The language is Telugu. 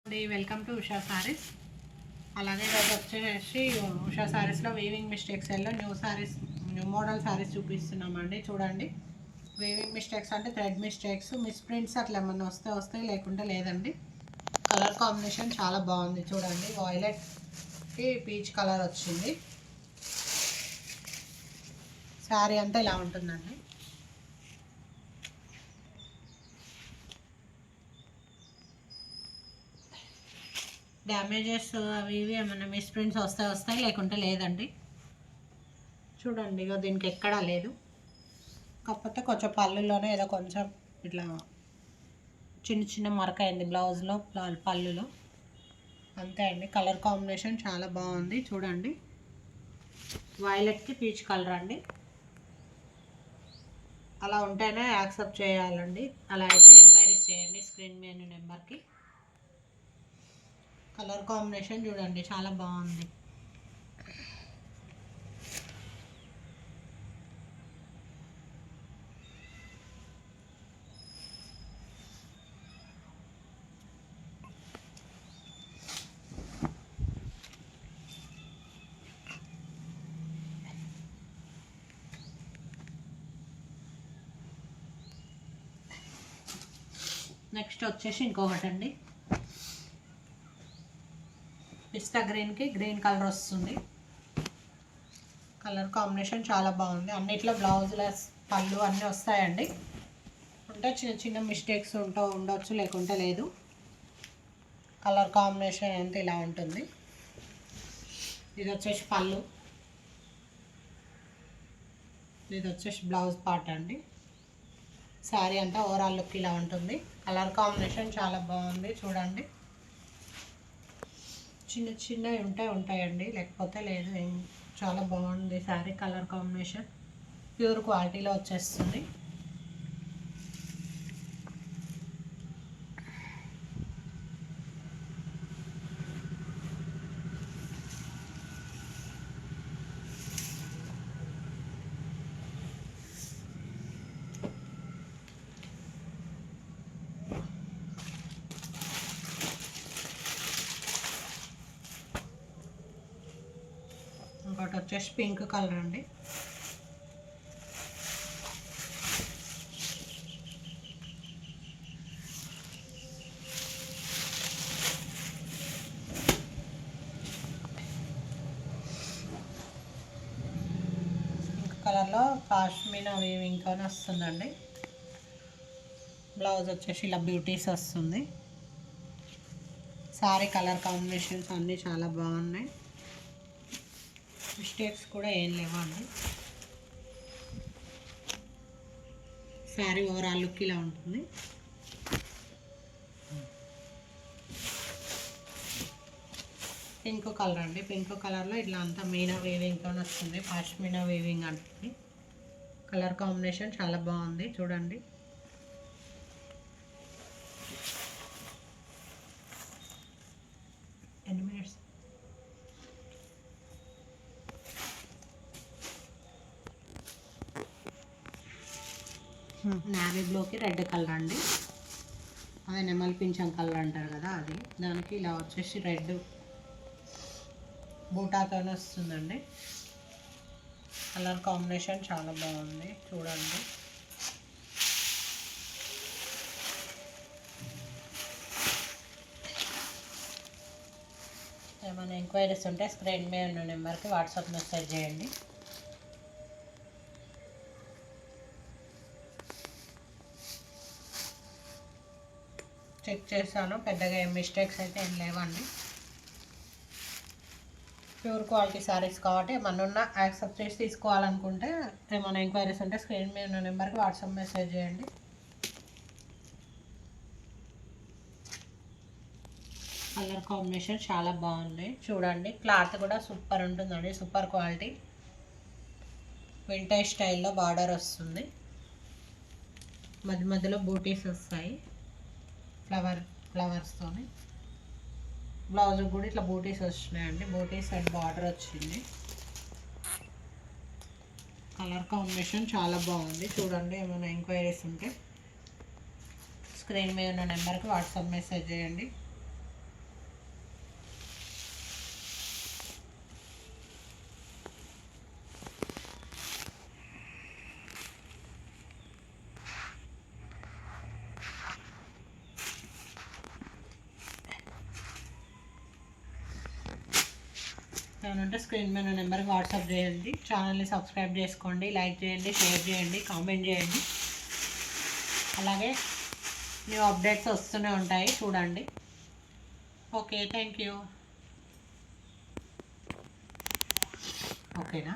Welcome to Usha saris. అలాగే ఈరోజు వచ్చేసి ఉషా సారీస్లో weaving mistakes new model saris చూపిస్తున్నామండి. చూడండి, వీవింగ్ మిస్టేక్స్ అంటే థ్రెడ్ మిస్టేక్స్, మిస్ ప్రింట్స్ అట్లా ఏమన్నా వస్తాయి, లేకుంటే లేదండి. కలర్ కాంబినేషన్ చాలా బాగుంది. చూడండి, వైలెట్కి పీచ్ కలర్ వచ్చింది. శారీ అంతా ఇలా ఉంటుందండి. డ్యామేజెస్ అవి ఇవి ఏమైనా మిస్ ప్రింట్స్ వస్తాయి, లేకుంటే లేదండి. చూడండి, ఇక దీనికి ఎక్కడా లేదు. కాకపోతే కొంచెం పళ్ళులోనే ఏదో కొంచెం ఇట్లా చిన్న చిన్న మరక అయింది బ్లౌజ్లో, పళ్ళులో, అంతే అండి. కలర్ కాంబినేషన్ చాలా బాగుంది. చూడండి, వైలెట్కి పీచ్ కలర్ అండి. అలా ఉంటేనే యాక్సెప్ట్ చేయాలండి. అలా అయితే ఎంక్వైరీస్ చేయండి స్క్రీన్ మీద నెంబర్కి. కలర్ కాంబినేషన్ చూడండి, చాలా బాగుంది. నెక్స్ట్ వచ్చేసి ఇంకొకటి అండి, పిస్తా గ్రీన్కి గ్రీన్ కలర్ వస్తుంది. కలర్ కాంబినేషన్ చాలా బాగుంది. అన్నిట్లో బ్లౌజ్లెస్ పళ్ళు అన్నీ వస్తాయండి. ఉంటే చిన్న చిన్న మిస్టేక్స్ ఉండొచ్చు, లేకుంటే లేదు. కలర్ కాంబినేషన్ అంతా ఇలా ఉంటుంది. ఇది వచ్చేసి పళ్ళు, ఇది వచ్చేసి బ్లౌజ్ పార్ట్ అండి. శారీ అంతా ఓవరాల్ లుక్ ఇలా ఉంటుంది. కలర్ కాంబినేషన్ చాలా బాగుంది. చూడండి, చిన్న చిన్నవి ఉంటాయండి, లేకపోతే లేదు. చాలా బాగుంది శారీ. కలర్ కాంబినేషన్ ప్యూర్ క్వాలిటీలో వచ్చేస్తుంది. ఇంకోటి వచ్చేసి పింక్ కలర్ అండి. పింక్ కలర్లో కాశ్మీనా వీవింగ్ అని వస్తుందండి. బ్లౌజ్ వచ్చేసి ఇలా బ్యూటీస్ వస్తుంది. శారీ కలర్ కాంబినేషన్స్ అన్నీ చాలా బాగున్నాయి. మిస్టేక్స్ కూడా ఏం లేవండి. శారీ ఓవరాల్ లుక్ ఇలా ఉంటుంది. పింక్ కలర్ అండి. పింక్ కలర్లో ఇట్లా అంతా మీనా వీవింగ్తో వస్తుంది. పాష్మీనా వీవింగ్ అంటుంది. కలర్ కాంబినేషన్ చాలా బాగుంది. చూడండి, ఎన్ని మినిట్స్ నేవీ బ్లూకి రెడ్ కలర్ అండి. అదే నెమలి పింఛం కలర్ అంటారు కదా, అది. దానికి ఇలా వచ్చేసి రెడ్ బూటాతో వస్తుందండి. కలర్ కాంబినేషన్ చాలా బాగుంది. చూడండి, ఏమైనా ఎంక్వైరీస్ ఉంటే స్క్రీన్ మీద ఉన్న నెంబర్కి వాట్సాప్ మెసేజ్ చేయండి. చెక్ చేశాను, పెద్దగా ఏం మిస్టేక్స్ అయితే ఏం లేవండి. ప్యూర్ క్వాలిటీ శారీస్ కాబట్టి ఏమన్నా యాక్సెప్ట్ చేసి తీసుకోవాలనుకుంటే ఏమైనా ఎంక్వైరీస్ ఉంటే స్క్రీన్ మీద ఉన్న నెంబర్కి వాట్సాప్ మెసేజ్ చేయండి. కలర్ కాంబినేషన్ చాలా బాగుంది. చూడండి, క్లాత్ కూడా సూపర్ ఉంటుందండి. Super quality. వింటేజ్ స్టైల్లో బార్డర్ వస్తుంది. మధ్య మధ్యలో బూటీస్ వస్తాయి ఫ్లవర్స్తోని. బ్లౌజ్ కూడా ఇట్లా బూటీస్ వచ్చినాయండి. బూటీస్ అండ్ బార్డర్ వచ్చింది. కలర్ కాంబినేషన్ చాలా బాగుంది. చూడండి, ఏమైనా ఎంక్వైరీస్ ఉంటే స్క్రీన్ మీద ఉన్న నెంబర్కి వాట్సాప్ మెసేజ్ చేయండి. ఏమైనా ఉంటే స్క్రీన్ మీద నెంబర్కి వాట్సాప్ చేయండి. ఛానల్ని సబ్స్క్రైబ్ చేసుకోండి, లైక్ చేయండి, షేర్ చేయండి, కామెంట్ చేయండి. అలాగే న్యూ అప్డేట్స్ వస్తూనే ఉంటాయి, చూడండి. Okay, thank you. ఓకేనా?